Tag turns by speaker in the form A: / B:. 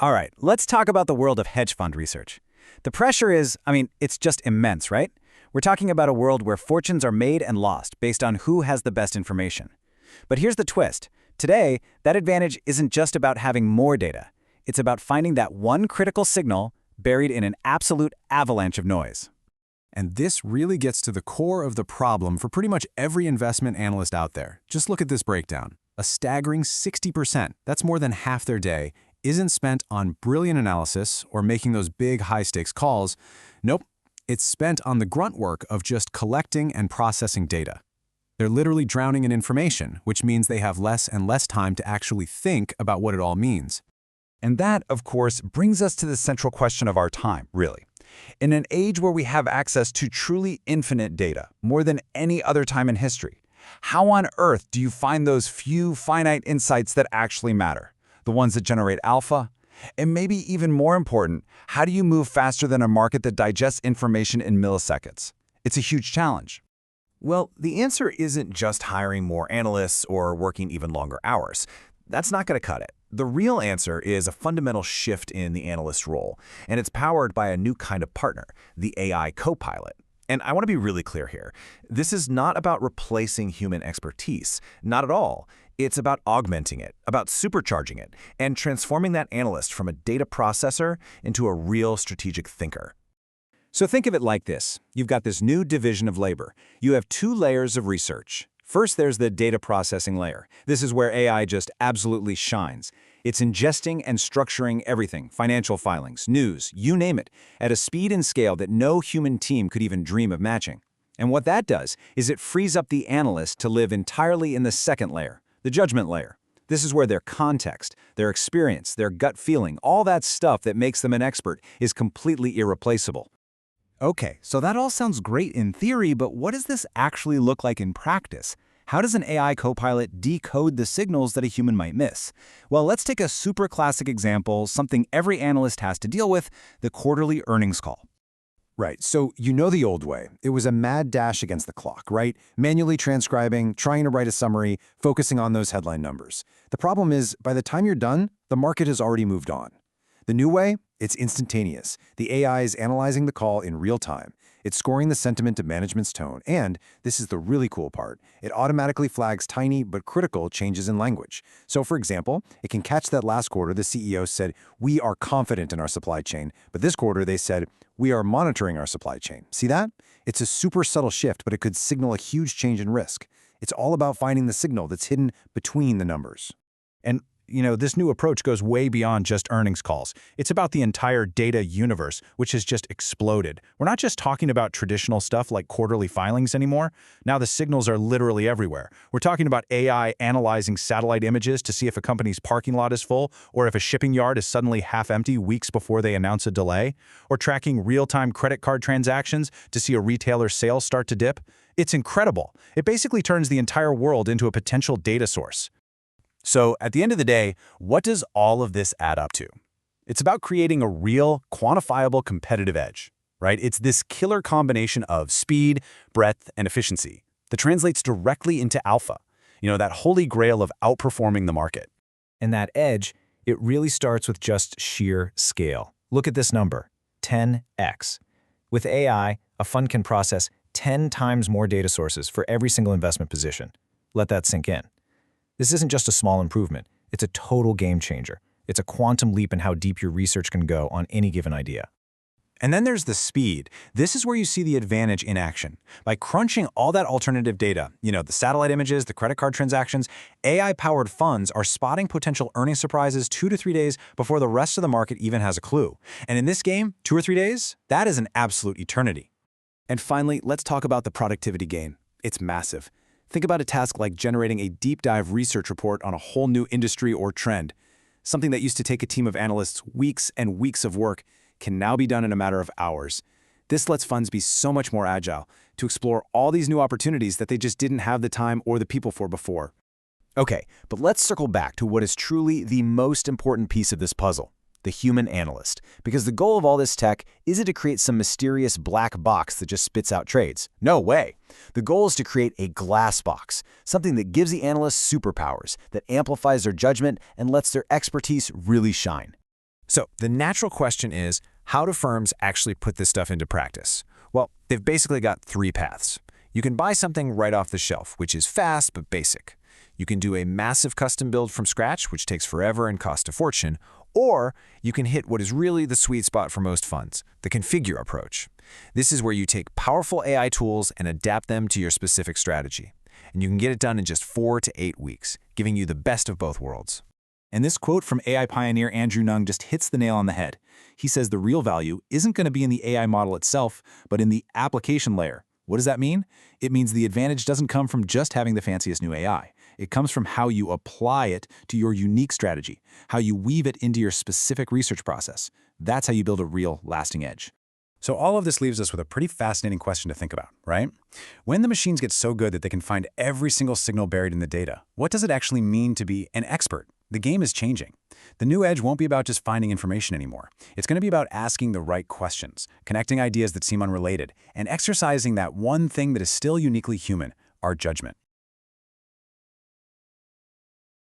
A: All right, let's talk about the world of hedge fund research. The pressure is, it's just immense, right? We're talking about a world where fortunes are made and lost based on who has the best information. But here's the twist. Today, that advantage isn't just about having more data. It's about finding that one critical signal buried in an absolute avalanche of noise.
B: And this really gets to the core of the problem for pretty much every investment analyst out there. Just look at this breakdown. A staggering 60%, that's more than half their day, isn't spent on brilliant analysis or making those big high-stakes calls. Nope, it's spent on the grunt work of just collecting and processing data. They're literally drowning in information, which means they have less and less time to actually think about what it all means.
C: And that, of course, brings us to the central question of our time, really. In an age where we have access to truly infinite data, more than any other time in history, how on earth do you find those few finite insights that actually matter? The ones that generate alpha? And maybe even more important, how do you move faster than a market that digests information in milliseconds? It's a huge challenge.
D: Well, the answer isn't just hiring more analysts or working even longer hours. That's not going to cut it. The real answer is a fundamental shift in the analyst role, and it's powered by a new kind of partner, the AI co-pilot. And I want to be really clear here. This is not about replacing human expertise. Not at all. It's about augmenting it, about supercharging it, and transforming that analyst from a data processor into a real strategic thinker.
A: So think of it like this. You've got this new division of labor. You have two layers of research. First, there's the data processing layer. This is where AI just absolutely shines. It's ingesting and structuring everything, financial filings, news, you name it, at a speed and scale that no human team could even dream of matching. And what that does is it frees up the analyst to live entirely in the second layer, the judgment layer. This is where their context, their experience, their gut feeling, all that stuff that makes them an expert is completely irreplaceable.
E: Okay, so that all sounds great in theory, but what does this actually look like in practice? How does an AI copilot decode the signals that a human might miss? Well, let's take a super classic example, something every analyst has to deal with, the quarterly earnings call.
B: Right, so you know the old way. It was a mad dash against the clock, right? Manually transcribing, trying to write a summary, focusing on those headline numbers. The problem is, by the time you're done, the market has already moved on. The new way? It's instantaneous. The AI is analyzing the call in real time. It's scoring the sentiment to management's tone, and, this is the really cool part, it automatically flags tiny but critical changes in language. So for example, it can catch that last quarter the CEO said, "We are confident in our supply chain," but this quarter they said, "We are monitoring our supply chain." See that? It's a super subtle shift, but it could signal a huge change in risk. It's all about finding the signal that's hidden between the numbers.
F: And this new approach goes way beyond just earnings calls. It's about the entire data universe, which has just exploded. We're not just talking about traditional stuff like quarterly filings anymore. Now the signals are literally everywhere. We're talking about AI analyzing satellite images to see if a company's parking lot is full, or if a shipping yard is suddenly half empty weeks before they announce a delay, or tracking real-time credit card transactions to see a retailer's sales start to dip. It's incredible. It basically turns the entire world into a potential data source.
A: So at the end of the day, what does all of this add up to? It's about creating a real, quantifiable competitive edge, right? It's this killer combination of speed, breadth, and efficiency that translates directly into alpha, that holy grail of outperforming the market.
E: And that edge, it really starts with just sheer scale. Look at this number, 10x. With AI, a fund can process 10 times more data sources for every single investment position. Let that sink in. This isn't just a small improvement, it's a total game changer. It's a quantum leap in how deep your research can go on any given idea.
A: And then there's the speed. This is where you see the advantage in action. By crunching all that alternative data, the satellite images, the credit card transactions, AI-powered funds are spotting potential earnings surprises 2 to 3 days before the rest of the market even has a clue. And in this game, 2 or 3 days, that is an absolute eternity.
B: And finally, let's talk about the productivity gain. It's massive. Think about a task like generating a deep dive research report on a whole new industry or trend. Something that used to take a team of analysts weeks and weeks of work can now be done in a matter of hours. This lets funds be so much more agile to explore all these new opportunities that they just didn't have the time or the people for before.
A: Okay, but let's circle back to what is truly the most important piece of this puzzle. The human analyst, because the goal of all this tech isn't to create some mysterious black box that just spits out trades. No way. The goal is to create a glass box, something that gives the analyst superpowers, that amplifies their judgment and lets their expertise really shine.
D: So the natural question is, how do firms actually put this stuff into practice? Well, they've basically got three paths. You can buy something right off the shelf, which is fast but basic. You can do a massive custom build from scratch, which takes forever and costs a fortune, or you can hit what is really the sweet spot for most funds, the configure approach. This is where you take powerful AI tools and adapt them to your specific strategy. And you can get it done in just 4 to 8 weeks, giving you the best of both worlds.
F: And this quote from AI pioneer Andrew Ng just hits the nail on the head. He says the real value isn't going to be in the AI model itself, but in the application layer. What does that mean? It means the advantage doesn't come from just having the fanciest new AI. It comes from how you apply it to your unique strategy, how you weave it into your specific research process. That's how you build a real, lasting edge.
C: So all of this leaves us with a pretty fascinating question to think about, right? When the machines get so good that they can find every single signal buried in the data, what does it actually mean to be an expert? The game is changing. The new edge won't be about just finding information anymore. It's going to be about asking the right questions, connecting ideas that seem unrelated, and exercising that one thing that is still uniquely human, our judgment.